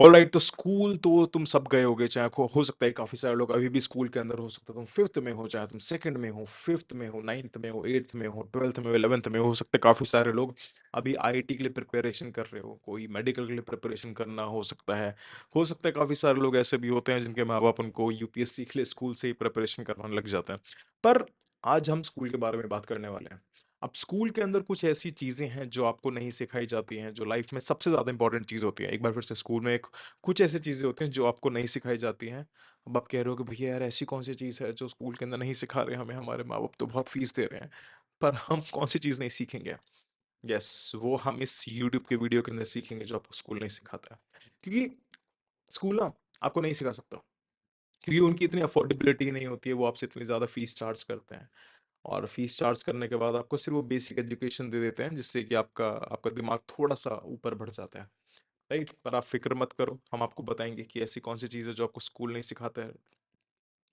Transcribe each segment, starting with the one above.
Alright, तो school तो तुम सब गए होगे, चाहे हो सकता है काफ़ी सारे लोग अभी भी स्कूल के अंदर, हो सकता है तुम 5th में हो, चाहे तुम 2nd में हो, 5th में हो, 9th में हो, 8th में हो, 12th में हो, 11th में हो सकता है काफ़ी सारे लोग अभी आईआईटी के लिए प्रिपरेशन कर रहे हो, कोई मेडिकल के लिए प्रिपरेशन करना हो सकता है काफ़ी सारे लोग ऐसे भी होते हैं जिनके माँ-बाप उनको यूपीएससी के लिए स्कूल से ही प्रिपरेशन करवाने लग जाते हैं। पर आज हम स्कूल के बारे में बात करने वाले हैं। अब स्कूल के अंदर कुछ ऐसी चीज़ें हैं जो आपको नहीं सिखाई जाती हैं, जो लाइफ में सबसे ज़्यादा इंपॉर्टेंट चीज़ होती है। एक बार फिर से स्कूल में एक कुछ ऐसी चीज़ें होती हैं जो आपको नहीं सिखाई जाती हैं। अब आप कह रहे हो कि भैया यार ऐसी कौन-सी चीज़ है जो स्कूल के अंदर नहीं सिखा रहे हमें, हमारे माँ-बाप तो बहुत फीस दे रहे हैं। पर हम कौन-सी चीज़ नहीं सीखेंगे? यस, वो हम इस यूट्यूब के वीडियो के अंदर सीखेंगे जो आपको स्कूल नहीं सिखाता है। क्योंकि स्कूल ना आपको नहीं सिखा सकता, क्योंकि उनकी इतनी अफोर्डेबिलिटी नहीं होती है, वो आपसे इतनी ज़्यादा फीस चार्ज करते हैं। और फीस चार्ज करने के बाद आपको सिर्फ़ वो बेसिक एजुकेशन दे देते हैं जिससे कि आपका आपका दिमाग थोड़ा-सा ऊपर बढ़ जाता है, राइट? पर आप फ़िक्र मत करो, हम आपको बताएँगे कि ऐसी कौन-सी चीज़ है जो आपको स्कूल नहीं सिखाता है।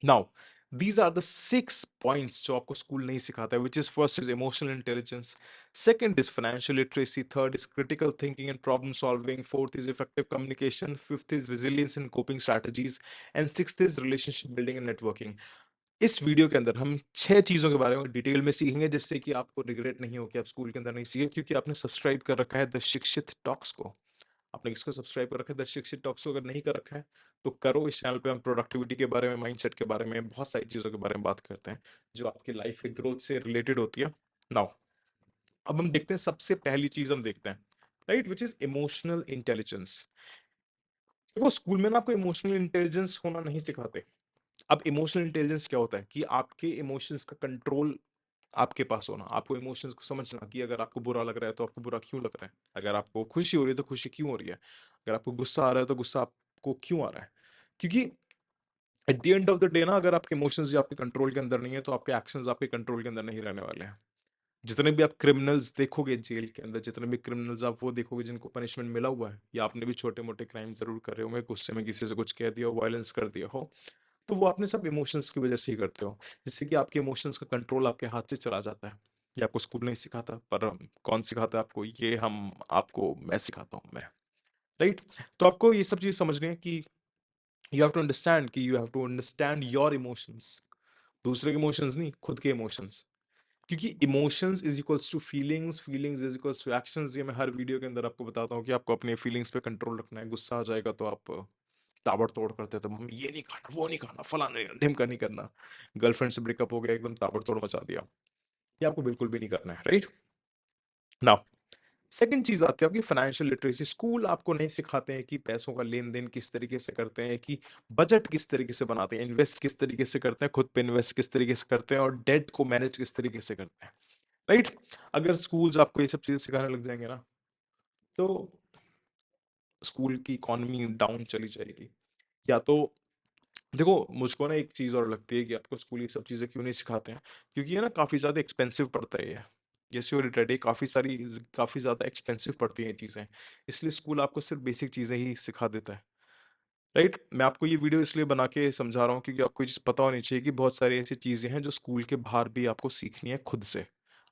Now these are the 6 points जो आपको स्कूल नहीं सिखाता है, which is first is emotional intelligence, second is financial literacy, third is critical thinking and problem solving, fourth is effective communication, fifth is resilience in coping strategies and sixth is relationship building and networking. इस video के अंदर हम 6 चीज़ों के बारे में detail में सीखेंगे जिससे कि आपको रिग्रेट नहीं हो कि आप स्कूल के अंदर नहीं सीखे, क्योंकि आपने सब्सक्राइब कर रखा है द शिक्षित टॉक्स को। आपने किसको सब्सक्राइब कर रखा है? द शिक्षित टॉक्स को। अगर नहीं कर रखा है तो करो। इस चैनल पे हम प्रोडक्टिविटी के बारे में, माइंडसेट के बारे में, बहुत सारी चीज़ों के बारे में बात करते हैं जो आपकी लाइफ के ग्रोथ से रिलेटेड होती है। नाउ अब हम देखते हैं, सबसे पहली चीज़ हम देखते हैं, right, which is emotional intelligence. देखो स्कूल में ना आपको इमोशनल इंटेलिजेंस होना नहीं सिखाते। अब इमोशनल इंटेलिजेंस क्या होता है कि आपके इमोशंस का कंट्रोल आपके पास होना, आपको इमोशंस को समझना कि अगर आपको बुरा लग रहा है तो आपको बुरा क्यों लग रहा है, अगर आपको खुशी हो रही है तो खुशी क्यों हो रही है, अगर आपको गुस्सा आ रहा है तो गुस्सा आपको क्यों आ रहा है। क्योंकि at the end of the day ना, अगर आपके इमोशंस आपके कंट्रोल के अंदर नहीं है तो आपके एक्शंस आपके कंट्रोल के अंदर नहीं रहने वाले हैं। जितने भी आप क्रिमिनल्स देखोगे जेल के अंदर, जितने भी क्रिमिनल्स आप वो देखोगे जिनको पनिशमेंट मिला हुआ है, या आपने भी छोटे मोटे क्राइम जरूर करे होंगे, गुस्से में किसी से कुछ कह दिया हो, वायलेंस कर दिया हो, तो वो आपने सब इमोशंस की वजह से ही करते हो। जिससे कि आपके इमोशंस का कंट्रोल आपके हाथ से चला जाता है। ये आपको स्कूल नहीं सिखाता, पर कौन सिखाता है आपको? ये हम आपको मैं सिखाता हूँ, मैं, राइट। तो आपको ये सब चीज़ समझनी है कि you have to understand your emotions. दूसरे के इमोशंस नहीं, खुद के इमोशंस। क्योंकि emotions is equals to feelings, feelings is equals to actions. ये मैं हर वीडियो के अंदर आपको बताता हूँ कि आपको अपने फीलिंग्स पे कंट्रोल रखना है। गुस्सा आ जाएगा तो आप ताबड़तोड़ करते थे, मम्मी ये नहीं खाना, वो नहीं खाना, फलाना नहीं करना, ढिमका नहीं करना। गर्लफ्रेंड से ब्रेकअप हो गया, एकदम ताबड़तोड़ मचा दिया। ये आपको बिल्कुल भी नहीं करना है, राइट। नाउ सेकंड चीज आती है आपकी फाइनेंशियल लिटरेसी। स्कूल आपको नहीं सिखाते हैं कि पैसों का लेन देन किस तरीके से करते हैं, कि बजट किस तरीके से बनाते हैं, इन्वेस्ट किस तरीके से करते हैं, खुद पे इन्वेस्ट किस तरीके से करते हैं, और डेट को मैनेज किस तरीके से करते हैं, राइट। अगर स्कूल्स आपको ये सब चीजें सिखाने लग जाएंगे ना, तो स्कूल की इकोनॉमी डाउन चली जाएगी। या तो देखो, मुझको ना एक चीज़ और लगती है कि आपको स्कूल ये सब चीज़ें क्यों नहीं सिखाते हैं, क्योंकि ये ना काफ़ी ज़्यादा एक्सपेंसिव पड़ता है ये। यस यू आर राइट, ये काफ़ी ज़्यादा एक्सपेंसिव पड़ती हैं ये चीज़ें। इसलिए स्कूल आपको सिर्फ बेसिक चीज़ें ही सिखा देता है, राइट। मैं आपको ये वीडियो इसलिए बना के समझा रहा हूँ क्योंकि आपको ये चीज़ पता होनी चाहिए कि बहुत सारी ऐसी चीज़ें हैं जो स्कूल के बाहर भी आपको सीखनी है खुद से।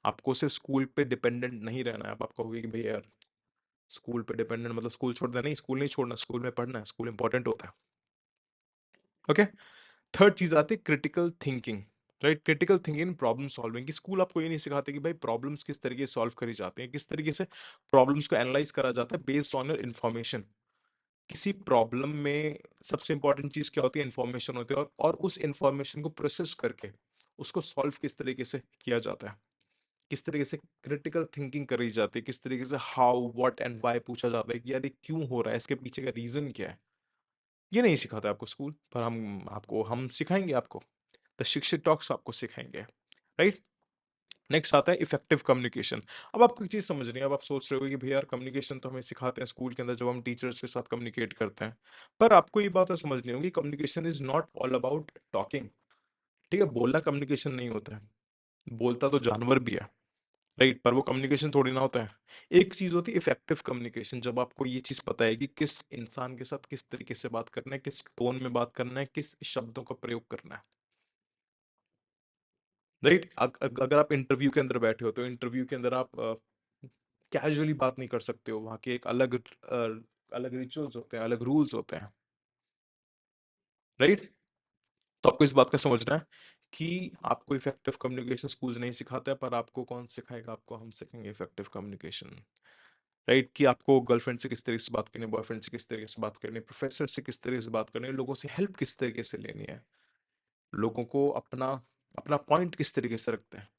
आपको सिर्फ स्कूल पे डिपेंडेंट नहीं रहना है। अब आप कहोगे कि भैया यार, स्कूल पे डिपेंडेंट मतलब स्कूल छोड़ देना? नहीं, स्कूल नहीं छोड़ना, स्कूल में पढ़ना है, स्कूल इंपॉर्टेंट होता है। ओके। थर्ड चीज आती है critical thinking, right. Critical thinking, problem solving. कि स्कूल आपको ये नहीं सिखाते कि भाई प्रॉब्लम्स किस तरीके से सॉल्व करी जाती हैं, किस तरीके से प्रॉब्लम्स को एनालाइज करा जाता है बेस्ड ऑन योर इन्फॉर्मेशन। किसी प्रॉब्लम में सबसे इंपॉर्टेंट चीज क्या होती है? इन्फॉर्मेशन होती है। और उस इन्फॉर्मेशन को प्रोसेस करके उसको सॉल्व किस तरीके से किया जाता है, किस तरीके से क्रिटिकल थिंकिंग करी जाती है, किस तरीके से हाउ व्हाट एंड व्हाई पूछा जाता है कि यार ये क्यों हो रहा है, इसके पीछे का रीजन क्या है। ये नहीं सिखाता आपको स्कूल, पर हम सिखाएंगे आपको। द शिक्षित टॉक्स आपको सिखाएंगे, राइट। नेक्स्ट आता है इफेक्टिव कम्युनिकेशन। अब आपको एक चीज समझनी है। अब आप सोच रहे हो कि भैया यार, कम्युनिकेशन तो हमें सिखाते हैं स्कूल के अंदर जब हम टीचर्स के साथ कम्युनिकेट करते हैं। पर आपको ये बात तो समझनी होगी, communication is not all about talking. ठीक है, बोलना कम्युनिकेशन नहीं होता है। बोलता तो जानवर भी है, राइट, पर वो कम्युनिकेशन थोड़ी ना होता है। एक चीज होती है इफेक्टिव कम्युनिकेशन, जब आपको ये चीज पता है कि किस इंसान के साथ किस तरीके से बात करना है, किस टोन में बात करना है, किस शब्दों का प्रयोग करना है, राइट। अगर आप इंटरव्यू के अंदर बैठे हो तो इंटरव्यू के अंदर आप कैजुअली बात नहीं कर सकते हो। वहाँ की एक अलग अलग रिचुअल्स होते हैं, अलग रूल्स होते हैं, राइट? तो आपको इस बात का समझना है कि आपको इफेक्टिव कम्युनिकेशन स्कूल्स नहीं सिखाते हैं, पर आपको कौन सिखाएगा? आपको हम सीखेंगे इफेक्टिव कम्युनिकेशन, राइट? कि आपको गर्लफ्रेंड से किस तरीके से बात करनी है, बॉयफ्रेंड से किस तरीके से बात करनी है, प्रोफेसर से किस तरीके से बात करनी है, लोगों से हेल्प किस तरीके से लेनी है, लोगों को अपना अपना पॉइंट किस तरीके से रखते हैं।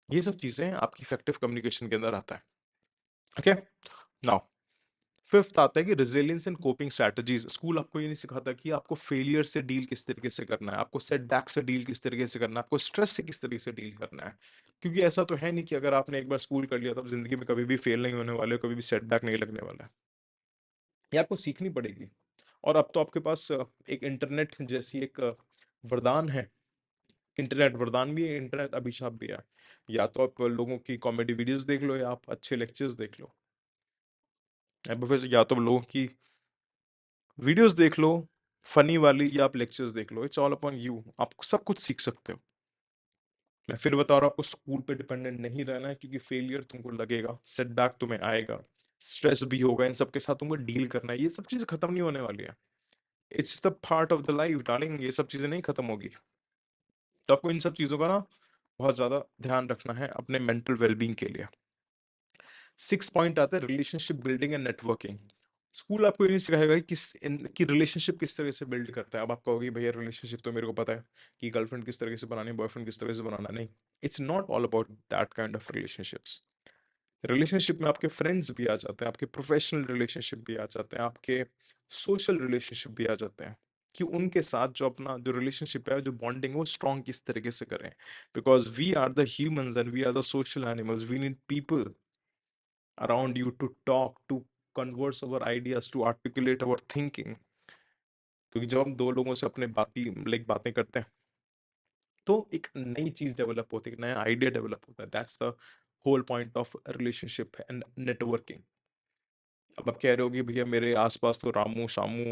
ये सब चीजें आपकी इफेक्टिव कम्युनिकेशन के अंदर आता है। ओके, नाउ फिफ्थ आता है कि resilience and coping strategies. School आपको ये नहीं सिखाता कि आपको फेलियर से डील किस तरीके से करना है, आपको सेटबैक से डील किस तरीके से करना है, आपको स्ट्रेस से किस तरीके से डील करना है। क्योंकि ऐसा तो है नहीं कि अगर आपने एक बार स्कूल कर लिया तो आप जिंदगी में कभी भी फेल नहीं होने वाले हो, कभी भी सेटबैक नहीं लगने वाला है। ये आपको सीखनी पड़ेगी। और अब तो आपके पास एक इंटरनेट जैसी एक वरदान है। इंटरनेट वरदान भी है, इंटरनेट अभिशाप भी है। या तो आप लोगों की कॉमेडी वीडियोस देख लो, या आप अच्छे लेक्चर्स देख लो, या तो लोगों की वीडियोस देख लो फनी वाली, या आप लेक्चर्स देख लो। इट्स ऑल अपॉन यू, आप सब कुछ सीख सकते हो। मैं फिर बता रहा हूँ, आपको स्कूल पे डिपेंडेंट नहीं रहना है, क्योंकि फेलियर तुमको लगेगा, सेटबैक तुम्हें आएगा, स्ट्रेस भी होगा, इन सब के साथ तुमको डील करना है। ये सब चीजें खत्म नहीं होने वाली है। It's the part of the life darling, ये सब चीजें नहीं खत्म होगी। तो आपको इन सब चीजों का ना बहुत ज्यादा ध्यान रखना है अपने मेंटल वेलबींग के लिए। सिक्स पॉइंट आता है relationship building and networking. School आपको ये नहीं सिखाएगा कि कि रिलेशनशिप किस तरह से बिल्ड करता है। अब आप कहोगे भैया रिलेशनशिप तो मेरे को पता है कि गर्लफ्रेंड किस तरह से बनानी है, बॉयफ्रेंड किस तरह से बनाना, नहीं। It's not all about that kind of relationships. Relationship में आपके फ्रेंड्स भी आ जाते हैं, आपके प्रोफेशनल रिलेशनशिप भी आ जाते हैं, आपके सोशल रिलेशनशिप भी आ जाते हैं। कि उनके साथ जो अपना जो रिलेशनशिप है, जो बॉन्डिंग है, वो स्ट्रॉन्ग किस तरीके से करें। Because we are the humans and we are the social animals, we need people around you to talk, to converse our ideas, to articulate our thinking। क्योंकि जब हम दो लोगों से अपने बातें करते हैं, तो एक नई चीज डेवलप होती है, एक नया आइडिया डेवलप होता है। That's the whole point of relationship and networking. अब आप कह रहे हो कि भैया मेरे आसपास तो रामू शामू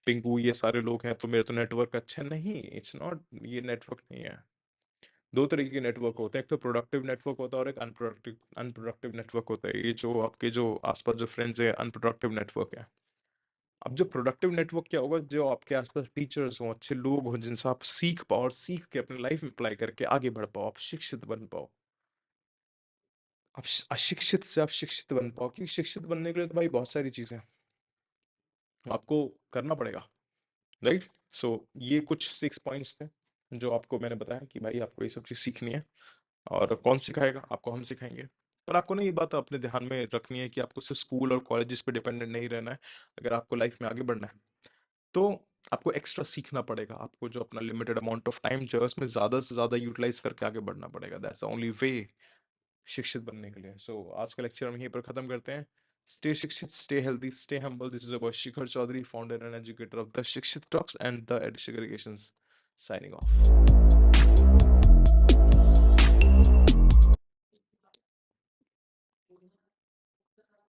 पिंकू ये सारे लोग हैं, तो मेरा तो नेटवर्क अच्छा नहीं। इट्स नॉट, ये नेटवर्क नहीं है। दो तरीके के नेटवर्क होते हैं, एक तो प्रोडक्टिव नेटवर्क होता है और एक अनप्रोडक्टिव अनप्रोडक्टिव नेटवर्क होता है। ये जो आपके जो आसपास जो फ्रेंड्स है, अनप्रोडक्टिव नेटवर्क है। अब जो प्रोडक्टिव नेटवर्क क्या होगा? जो आपके आसपास टीचर्स हों, अच्छे लोग हों, जिनसे आप सीख पाओ और सीख के अपने लाइफ में अप्लाई करके आगे बढ़ पाओ, आप शिक्षित बन पाओ। आप अशिक्षित से आप शिक्षित बन पाओ, क्योंकि शिक्षित बनने के लिए तो भाई बहुत सारी चीजें आपको करना पड़ेगा, राइट? सो ये कुछ सिक्स पॉइंट्स थे जो आपको मैंने बताया कि भाई आपको ये सब चीज़ सीखनी है। और कौन सिखाएगा? आपको हम सिखाएंगे। पर आपको ना ये बात अपने ध्यान में रखनी है कि आपको सिर्फ स्कूल और कॉलेजेस पे डिपेंडेंट नहीं रहना है। अगर आपको लाइफ में आगे बढ़ना है, तो आपको एक्स्ट्रा सीखना पड़ेगा। आपको जो अपना लिमिटेड अमाउंट ऑफ टाइम जो है, उसमें ज़्यादा से ज़्यादा यूटिलाइज करके आगे बढ़ना पड़ेगा। दैट्स द ओनली वे शिक्षित बनने के लिए। सो आज का लेक्चर हम यहीं पर ख़त्म करते हैं। स्टे शिक्षित, stay healthy, stay humble. This is about Shikhar Chaudhary, founder and educator of the Shikshit talks and the educations, signing of.